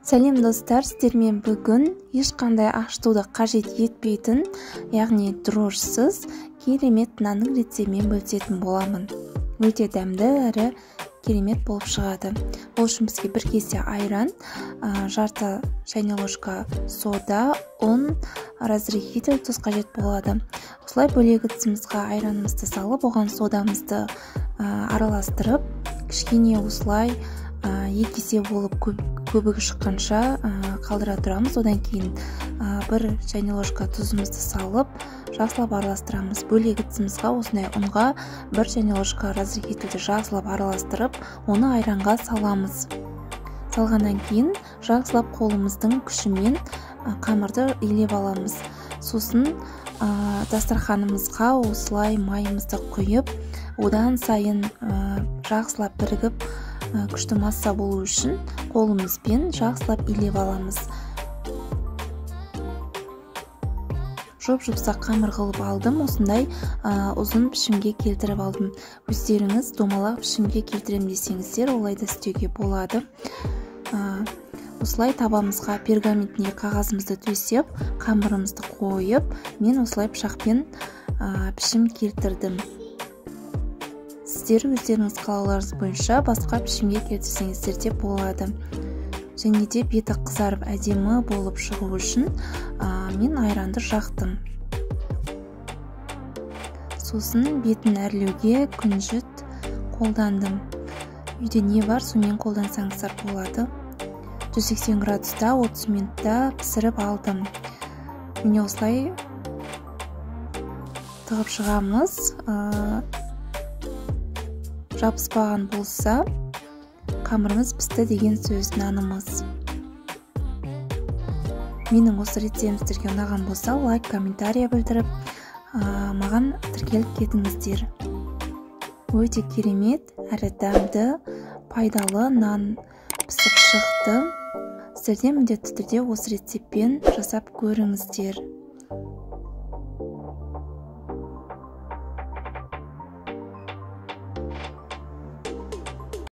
Сәлем достар, сіздермен бүгін ешқандай ашытуды қажет етпейтін, яғни дрожжсыз керемет нанның рецептімен бөлісетін боламын. Өте дәмді әрі керемет болып шығады. Ол үшін бізге бір кесе айран, жарты шайна ложка сода, ұн, разрыхитель, тұз қажет болады. Осылай бөлек ыдысымызға айранымызды салып, оған содамызды араластырып, кішкене осылай екі есе болып көбігі шыққанша қалдыра тұрамыз. Одан кейін бір шайна ложка тұзымызды салып, жақсылап араластырамыз. Бөлек ыдысымызға осындай ұнға бір шайна ложка разрыхительді жақсылап араластырып, оны айранға саламыз. Салғаннан кейін жақсылап қолымыздың күшімен қамырды илеп аламыз. Сосын дастарханымызға осылай майымызды құйып, одан сайын жақсылап бірігіп күшті масса болу үшін қолымызбен жақсылап илеп аламыз. Жұп-жұпсақ қамыр қылып алдым, осындай ұзын пішімге келтіріп алдым. Өздеріңіз домалақ пішімге келтірем десеңіздер, олай да істеуге болады. Осылай табамызға пергаментіне қағазымызды төсеп, қамырымызды қойып, мен осылай пышақпен пішім келтірдім. Сіздер өздеріңіз қалауларыңыз бойынша басқа пішімге келтірсеңіздер де болады. Және де беті қызарып әдемі болып шығу үшін мен айранды жақтым. Сосын бетін әрлеуге күнжіт қолдандым. Үйде не бар, сомен қолдансаңыздар болады. 180 градуста 30 минутта пісіріп алдым. Міне осылай тығып шығамыз. Жабыспаған болса, қамырымыз пісті деген сөз, нанымыз. Менің осы рецептімдерге ұнаған болса, лайк, комментария білдіріп, маған тіркеліп кетіңіздер. Өте керемет, әрі дәмді, пайдалы нан пісіп шықты. Сіздер де міндетті түрде осы рецептпен жасап көріңіздер.